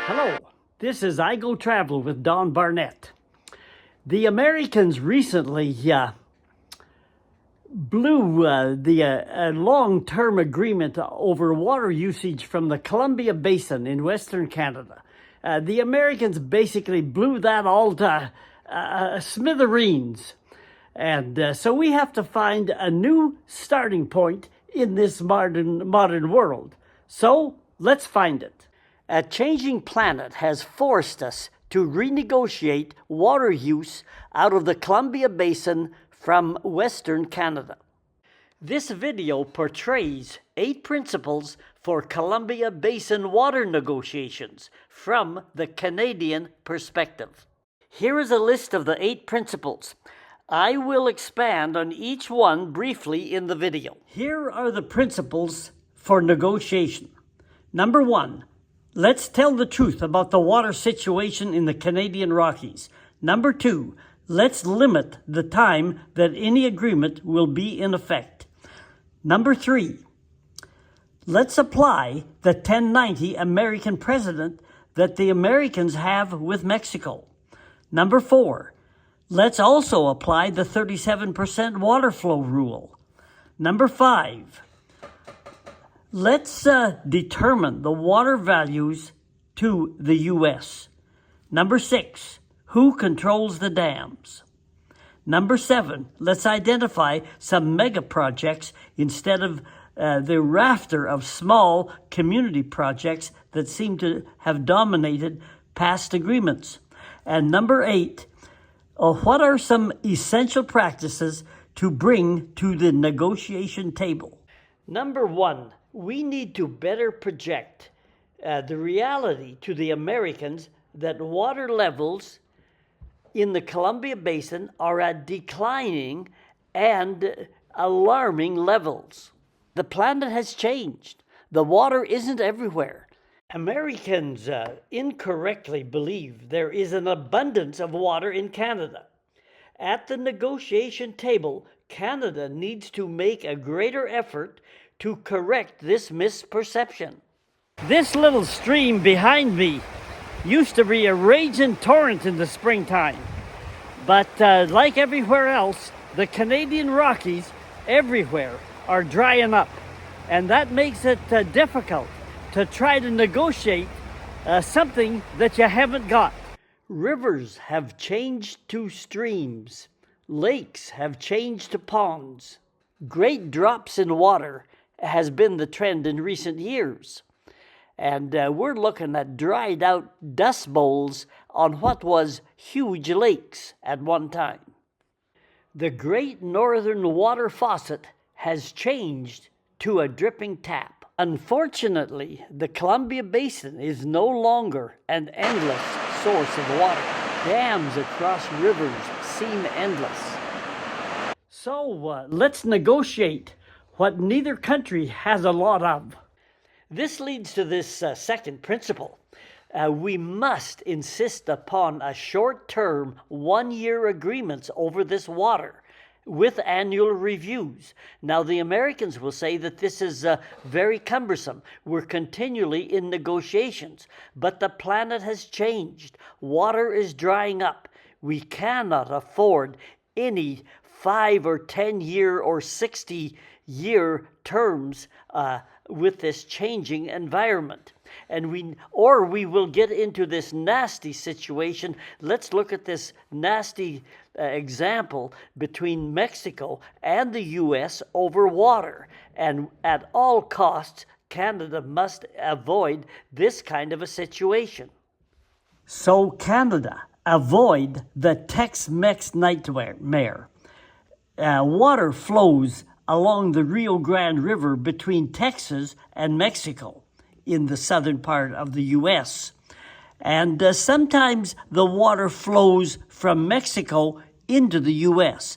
Hello, this is I Go Travel with Don Barnett. The Americans recently blew the long-term agreement over water usage from the Columbia Basin in Western Canada. The Americans basically blew that all to smithereens. And so we have to find a new starting point in this modern world. So let's find it. A changing planet has forced us to renegotiate water use out of the Columbia Basin from Western Canada. This video portrays 8 principles for Columbia Basin water negotiations from the Canadian perspective. Here is a list of the 8 principles. I will expand on each one briefly in the video. Here are the principles for negotiation. Number 1. Let's tell the truth about the water situation in the Canadian Rockies. Number 2, let's limit the time that any agreement will be in effect. Number 3, let's apply the 1090 American precedent that the Americans have with Mexico. Number 4, let's also apply the 37% water flow rule. Number 5, let's determine the water values to the U.S. Number 6, who controls the dams? Number 7, let's identify some mega projects instead of the rafter of small community projects that seem to have dominated past agreements. And number 8, what are some essential practices to bring to the negotiation table? Number 1, we need to better project the reality to the Americans that water levels in the Columbia Basin are at declining and alarming levels. The planet has changed. The water isn't everywhere. Americans incorrectly believe there is an abundance of water in Canada. At the negotiation table, Canada needs to make a greater effort to correct this misperception. This little stream behind me used to be a raging torrent in the springtime. But like everywhere else, the Canadian Rockies everywhere are drying up. And that makes it difficult to try to negotiate something that you haven't got. Rivers have changed to streams. Lakes have changed to ponds. Great drops in water has been the trend in recent years. And we're looking at dried out dust bowls on what was huge lakes at one time. The Great Northern Water Faucet has changed to a dripping tap. Unfortunately, the Columbia Basin is no longer an endless source of water. Dams across rivers seem endless. So let's negotiate what neither country has a lot of. This leads to this second principle. We must insist upon a short-term, one-year agreements over this water with annual reviews. Now, the Americans will say that this is very cumbersome. We're continually in negotiations, but the planet has changed. Water is drying up. We cannot afford any 5 or 10 year or 60-year terms with this changing environment. And we will get into this nasty situation. Let's look at this nasty example between Mexico and the U.S. over water. And at all costs, Canada must avoid this kind of a situation. So Canada, avoid the Tex-Mex nightmare. Water flows along the Rio Grande River between Texas and Mexico in the southern part of the U.S. And sometimes the water flows from Mexico into the U.S.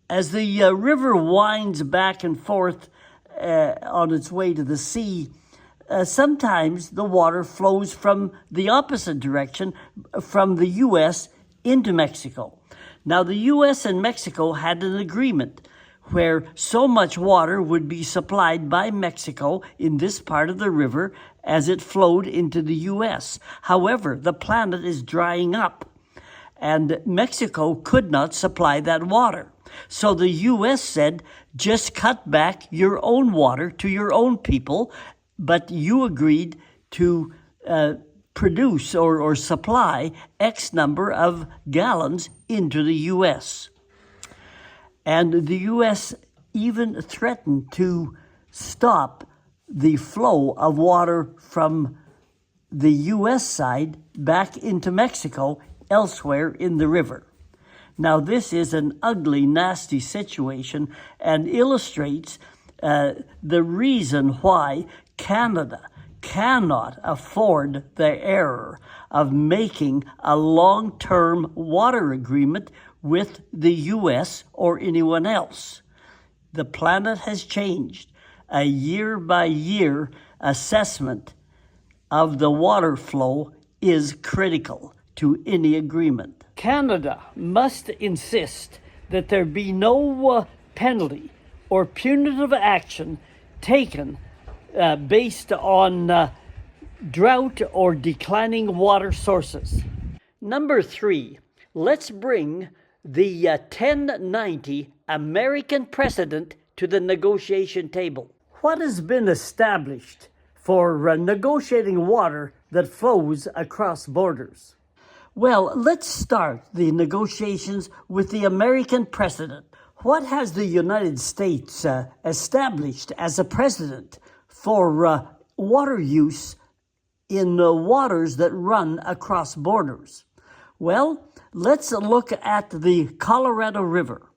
As the river winds back and forth on its way to the sea, sometimes the water flows from the opposite direction, from the U.S. into Mexico. Now, the U.S. and Mexico had an agreement where so much water would be supplied by Mexico in this part of the river as it flowed into the U.S. However, the planet is drying up, and Mexico could not supply that water. So the U.S. said, just cut back your own water to your own people, but you agreed to produce or supply X number of gallons into the U.S. And the U.S. even threatened to stop the flow of water from the U.S. side back into Mexico elsewhere in the river. Now, this is an ugly, nasty situation and illustrates the reason why Canada cannot afford the error of making a long-term water agreement with the U.S. or anyone else. The planet has changed. A year-by-year assessment of the water flow is critical to any agreement. Canada must insist that there be no penalty or punitive action taken based on drought or declining water sources. Number 3, let's bring the 1090 American precedent to the negotiation table. What has been established for negotiating water that flows across borders? Well, let's start the negotiations with the American precedent. What has the United States established as a precedent for water use in waters that run across borders? Well, let's look at the Colorado River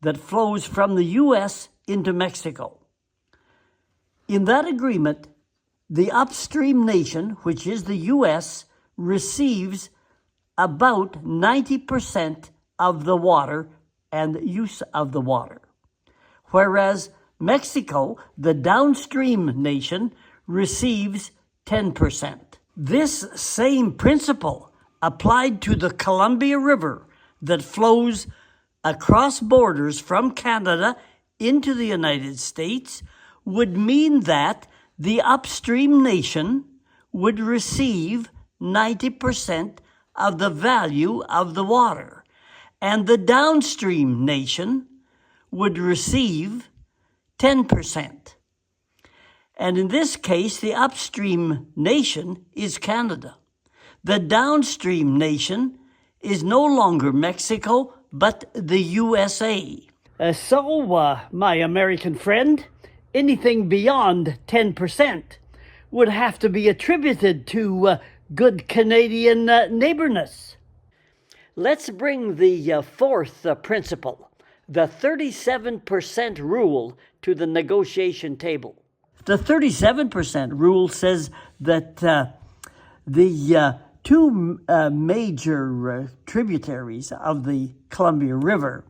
that flows from the U.S. into Mexico. In that agreement, the upstream nation, which is the U.S., receives about 90% of the water and use of the water, whereas Mexico, the downstream nation, receives 10%. This same principle applied to the Columbia River that flows across borders from Canada into the United States would mean that the upstream nation would receive 90% of the value of the water, and the downstream nation would receive 10%. And in this case, the upstream nation is Canada. The downstream nation is no longer Mexico, but the USA. My American friend, anything beyond 10% would have to be attributed to good Canadian neighborness. Let's bring the fourth principle, the 37% rule, to the negotiation table. The 37% rule says that the two major tributaries of the Columbia River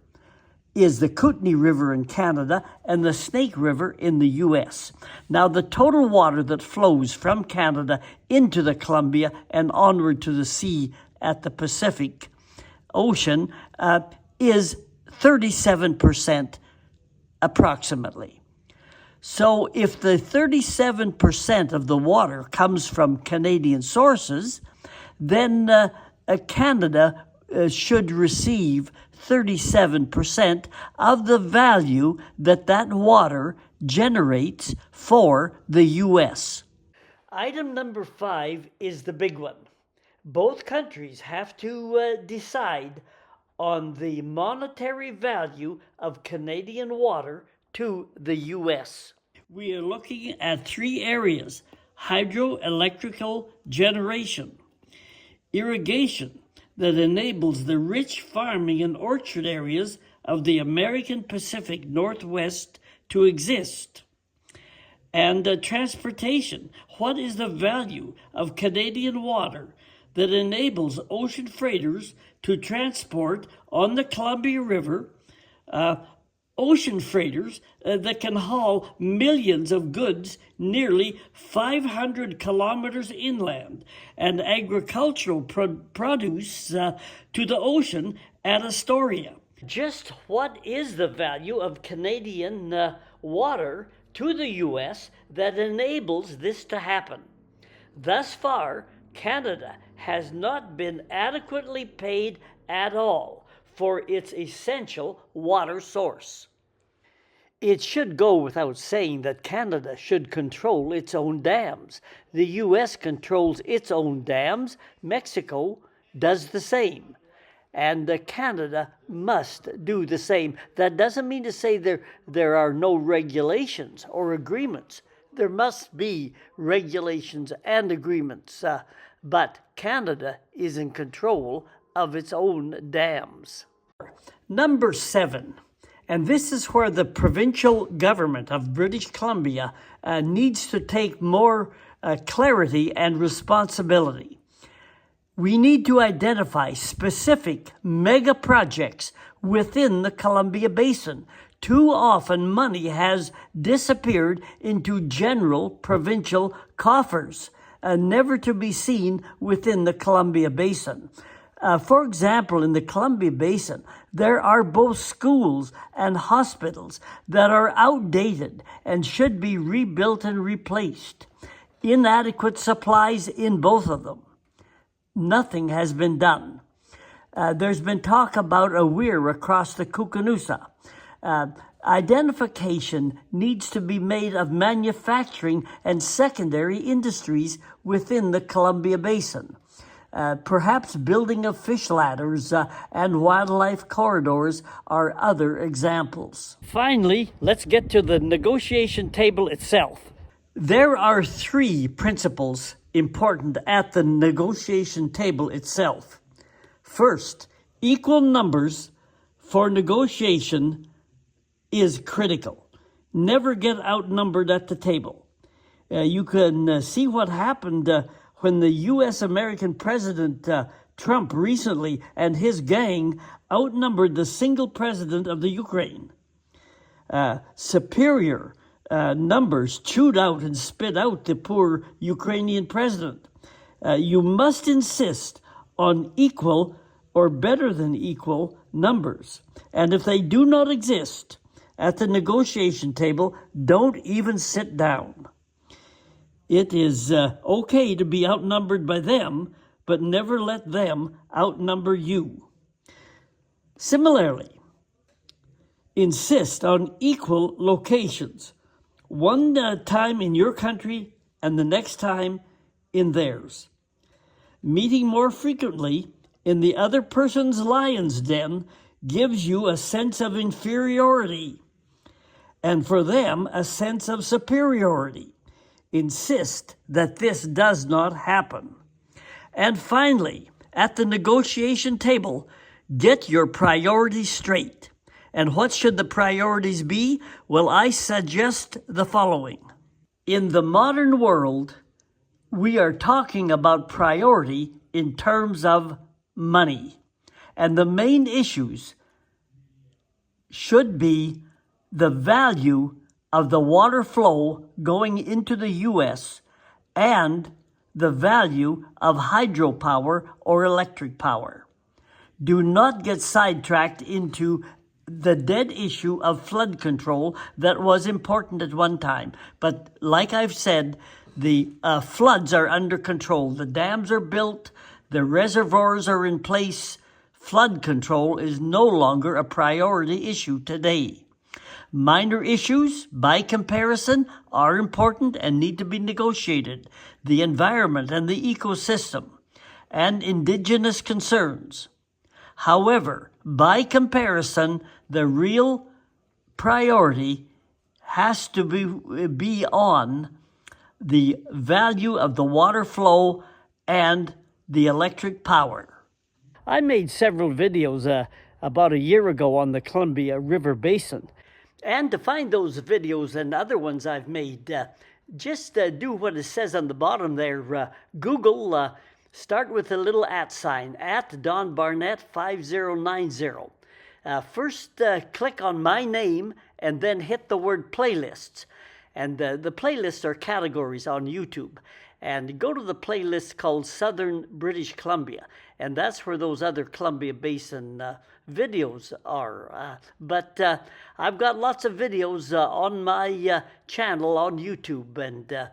is the Kootenay River in Canada and the Snake River in the U.S. Now, the total water that flows from Canada into the Columbia and onward to the sea at the Pacific Ocean is 37% approximately. So if the 37% of the water comes from Canadian sources, then Canada should receive 37% of the value that water generates for the U.S. Item number 5 is the big one. Both countries have to decide on the monetary value of Canadian water to the U.S. We are looking at 3 areas: hydroelectrical generation, irrigation that enables the rich farming and orchard areas of the American Pacific Northwest to exist, and transportation. What is the value of Canadian water that enables ocean freighters to transport on the Columbia River, ocean freighters that can haul millions of goods nearly 500 kilometers inland, and agricultural produce to the ocean at Astoria. Just what is the value of Canadian water to the U.S. that enables this to happen? Thus far, Canada has not been adequately paid at all for its essential water source. It should go without saying that Canada should control its own dams. The U.S. controls its own dams. Mexico does the same. And Canada must do the same. That doesn't mean to say there are no regulations or agreements. There must be regulations and agreements, but Canada is in control of its own dams. Number 7, and this is where the provincial government of British Columbia needs to take more clarity and responsibility. We need to identify specific mega projects within the Columbia Basin. Too often, money has disappeared into general provincial coffers, never to be seen within the Columbia Basin. For example, in the Columbia Basin, there are both schools and hospitals that are outdated and should be rebuilt and replaced. Inadequate supplies in both of them. Nothing has been done. There's been talk about a weir across the Koocanusa. Identification needs to be made of manufacturing and secondary industries within the Columbia Basin. Perhaps building of fish ladders and wildlife corridors are other examples. Finally, let's get to the negotiation table itself. There are 3 principles important at the negotiation table itself. First, equal numbers for negotiation is critical. Never get outnumbered at the table. You can see what happened when the U.S. American President Trump recently and his gang outnumbered the single president of the Ukraine. Superior numbers chewed out and spit out the poor Ukrainian president. You must insist on equal or better than equal numbers. And if they do not exist at the negotiation table, don't even sit down. It is okay to be outnumbered by them, but never let them outnumber you. Similarly, insist on equal locations. One time in your country and the next time in theirs. Meeting more frequently in the other person's lion's den gives you a sense of inferiority, and for them a sense of superiority. Insist that this does not happen. And finally, at the negotiation table, get your priorities straight. And what should the priorities be? Well, I suggest the following. In the modern world, we are talking about priority in terms of money. And the main issues should be the value of the water flow going into the U.S. and the value of hydropower or electric power. Do not get sidetracked into the dead issue of flood control that was important at one time. But like I've said, the floods are under control. The dams are built. The reservoirs are in place. Flood control is no longer a priority issue today. Minor issues, by comparison, are important and need to be negotiated. The environment and the ecosystem and indigenous concerns. However, by comparison, the real priority has to be on the value of the water flow and the electric power. I made several videos about a year ago on the Columbia River Basin. And to find those videos and other ones I've made, just do what it says on the bottom there. Google, start with a little @ sign, @Don Barnett 5090. First, click on my name and then hit the word playlists. And the playlists are categories on YouTube. and go to the playlist called Southern British Columbia, and that's where those other Columbia Basin videos are. But I've got lots of videos on my channel on YouTube, and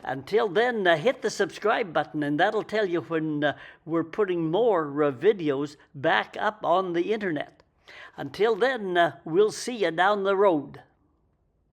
until then, hit the subscribe button, and that'll tell you when we're putting more videos back up on the internet. Until then, we'll see you down the road.